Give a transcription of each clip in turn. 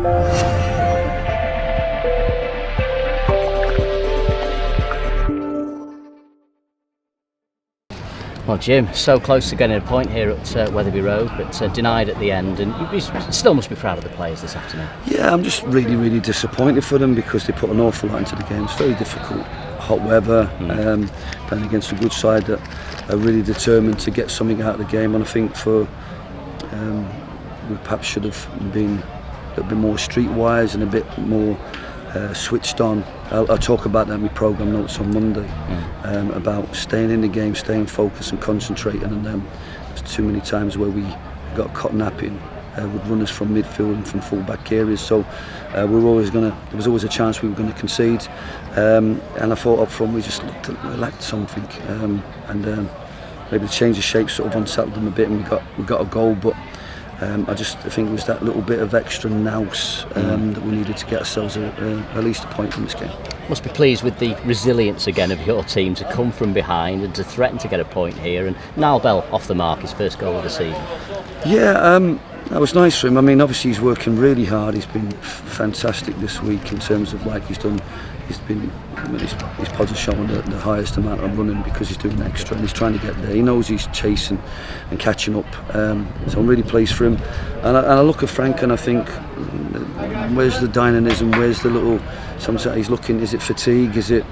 Well, Jim, so close to getting a point here at Wetherby Road, but denied at the end, and you still must be proud of the players this afternoon. Yeah, I'm just really, really disappointed for them because they put an awful lot into the game. It's very difficult, hot weather, playing against a good side that are really determined to get something out of the game, and I think we perhaps should have been a little bit more streetwise and a bit more switched on. I'll talk about that in my programme notes on Monday, about staying in the game, staying focused and concentrating, and there's too many times where we got caught napping with runners from midfield and from full-back areas, so there was always a chance we were going to concede, and I thought up front we just lacked something, and maybe the change of shape sort of unsettled them a bit, and we got a goal, but I think it was that little bit of extra nous that we needed to get ourselves at least a point from this game. Must be pleased with the resilience again of your team to come from behind and to threaten to get a point here, and Niall Bell off the mark, his first goal of the season. Yeah, that was nice for him. I mean, obviously he's working really hard. He's been fantastic this week in terms of like he's his pods are showing the highest amount of running because he's doing extra and he's trying to get there. He knows he's chasing and catching up, so I'm really pleased for him. And I look at Frank and I think, where's the dynamism? Where's the little? Sometimes he's looking. Is it fatigue? Is it?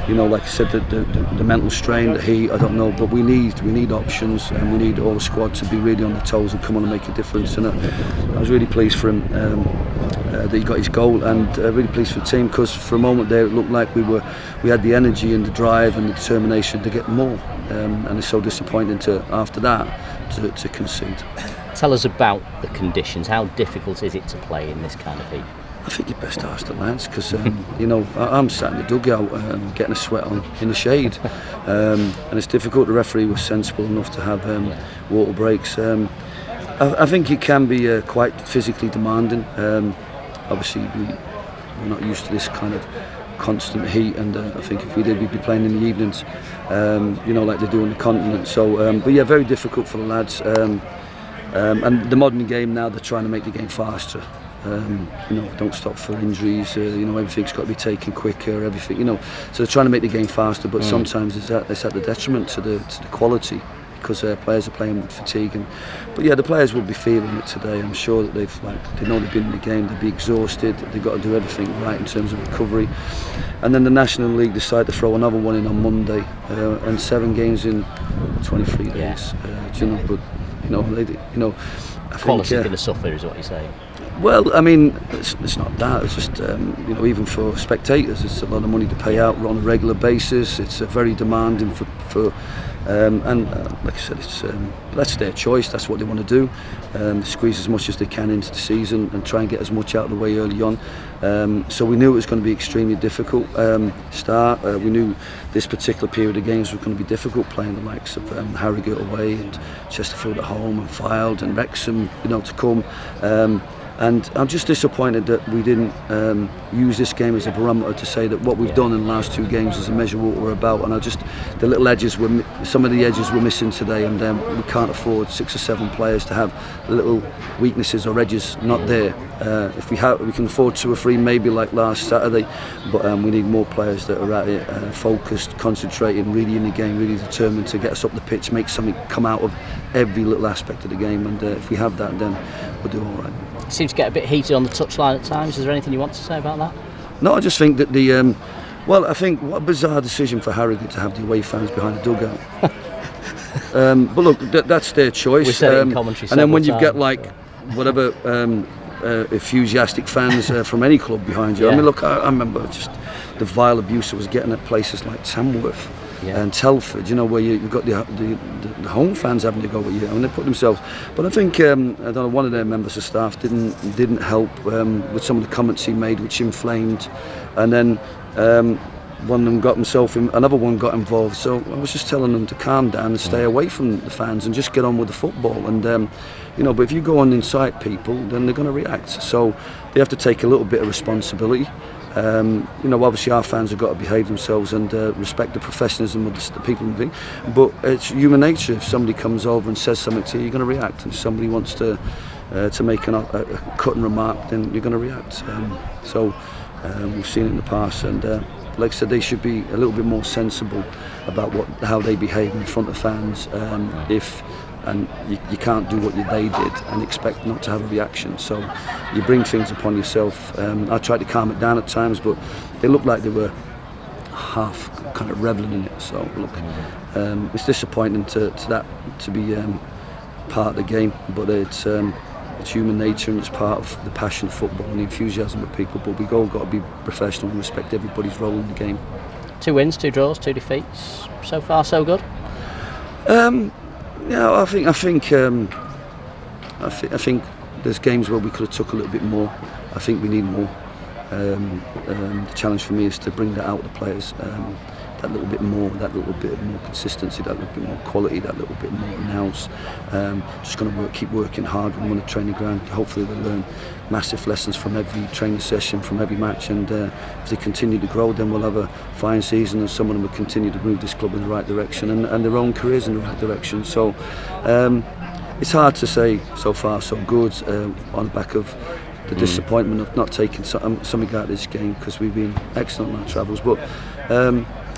Like I said, the mental strain, the heat, I don't know, but we need options, and we need all the squad to be really on the toes and come on and make a difference. And I was really pleased for him that he got his goal, and really pleased for the team because for a moment there it looked like we had the energy and the drive and the determination to get more, and it's so disappointing after that to concede. Tell us about the conditions. How difficult is it to play in this kind of heat? I think you best ask the lads because I'm sat in the dugout getting a sweat on in the shade, and it's difficult. The referee was sensible enough to have water breaks. I think it can be quite physically demanding. Obviously we're not used to this kind of constant heat, and I think if we did, we'd be playing in the evenings, like they do on the continent. So, but yeah, very difficult for the lads. And the modern game now, they're trying to make the game faster. Don't stop for injuries. Everything's got to be taken quicker. Everything, so they're trying to make the game faster. But sometimes it's at the detriment to the quality because players are playing with fatigue. But yeah, the players will be feeling it today. I'm sure that they know they've been in the game. They'll be exhausted. They've got to do everything right in terms of recovery. And then the National League decide to throw another one in on Monday, and 7 games in 23 days. Quality going to suffer, is what you're saying. Well, I mean, it's not that. It's just even for spectators, it's a lot of money to pay out on a regular basis. It's very demanding for like I said, that's their choice. That's what they want to do. Squeeze as much as they can into the season and try and get as much out of the way early on. So we knew it was going to be extremely difficult start. We knew this particular period of games was going to be difficult, playing the likes of Harrogate away and Chesterfield at home and Fylde and Wrexham, to come. And I'm just disappointed that we didn't use this game as a barometer to say that what we've done in the last 2 games is a measure of what we're about. And some of the edges were missing today, and we can't afford 6 or 7 players to have little weaknesses or edges not there. If we can afford 2 or 3 maybe like last Saturday, but we need more players that are at it, focused, concentrating, really in the game, really determined to get us up the pitch, make something come out of every little aspect of the game. And if we have that, then we'll do all right. It seems to get a bit heated on the touchline at times. Is there anything you want to say about that? No, I just think that I think what a bizarre decision for Harrogate to have the away fans behind the dugout. But look, that's their choice. We said it in commentary. And then when you get like whatever enthusiastic fans from any club behind you. Yeah. I mean, look, I remember just the vile abuse that was getting at places like Tamworth. Yeah. And Telford, where you've got the home fans having to go with you, and they put themselves. But I think I don't know, one of their members of staff didn't help with some of the comments he made, which inflamed, and then one of them got himself in, another one got involved. So I was just telling them to calm down and stay away from the fans and just get on with the football. And but if you go on incite people, then they're going to react. So they have to take a little bit of responsibility. Obviously our fans have got to behave themselves and respect the professionalism of the people and things. But it's human nature. If somebody comes over and says something to you, you're going to react. And if somebody wants to, to make a cutting remark, then you're going to react. So we've seen it in the past, and like I said, they should be a little bit more sensible about how they behave in front of fans. You can't do what they did and expect not to have a reaction. So you bring things upon yourself. I tried to calm it down at times, but they looked like they were half kind of reveling in it. So look, it's disappointing to be part of the game, but it's human nature, and it's part of the passion of football and the enthusiasm of people. But we've all got to be professional and respect everybody's role in the game. 2 wins, 2 draws, 2 defeats. So far, so good. Yeah, I think there's games where we could have took a little bit more. I think we need more. The challenge for me is to bring that out of the players. That little bit more consistency, that little bit more quality, that little bit more nous. Just going to keep working hard and run a training ground. Hopefully they'll learn massive lessons from every training session, from every match, and if they continue to grow, then we'll have a fine season, and some of them will continue to move this club in the right direction and their own careers in the right direction. So it's hard to say so far so good on the back of the disappointment of not taking something out of this game, because we've been excellent on our travels. But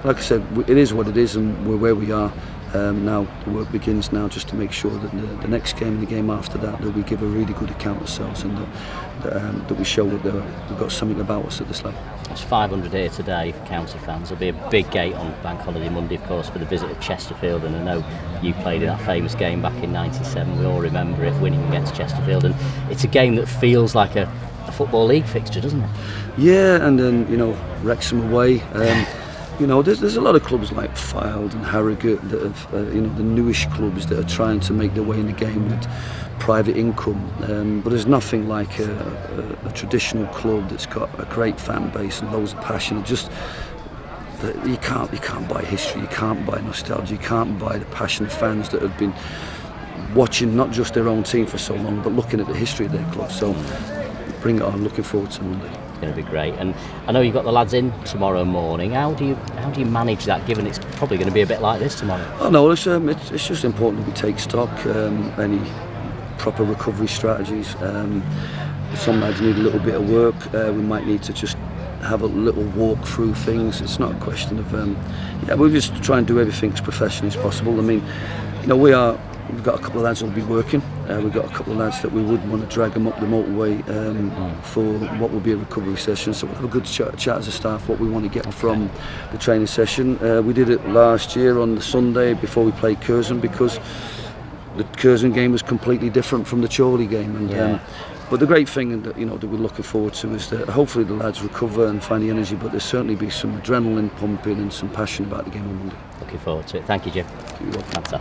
like I said, it is what it is, and we're where we are. Now the work begins now, just to make sure that the next game and the game after that we give a really good account of ourselves, and that we show that we've got something about us at this level. It's 500 here today for county fans. There'll be a big gate on Bank Holiday Monday, of course, for the visit of Chesterfield, and I know you played in that famous game back in '97. We all remember it, winning against Chesterfield, and it's a game that feels like a Football League fixture, doesn't it? Yeah, and then Wrexham away. There's a lot of clubs like Fylde and Harrogate that have, the newish clubs that are trying to make their way in the game with private income. But there's nothing like a traditional club that's got a great fan base and loads of passion. You can't buy history, you can't buy nostalgia, you can't buy the passion of fans that have been watching not just their own team for so long, but looking at the history of their club. So bring it on. Looking forward to Monday. Going to be great, and I know you've got the lads in tomorrow morning. How do you manage that, given it's probably going to be a bit like this tomorrow? Oh no, it's just important that we take stock, any proper recovery strategies. Some lads need a little bit of work. We might need to just have a little walk through things. It's not a question of we'll just try and do everything as professionally as possible. I mean, we've got a couple of lads who'll be working. We've got a couple of lads that we would want to drag them up the motorway for what will be a recovery session. So we'll have a good chat as a staff what we want to get from the training session. We did it last year on the Sunday before we played Curzon, because the Curzon game was completely different from the Chorley game. And but the great thing that we're looking forward to is that hopefully the lads recover and find the energy, but there'll certainly be some adrenaline pumping and some passion about the game on Monday. Looking forward to it. Thank you, Jim. You're welcome. Fantastic.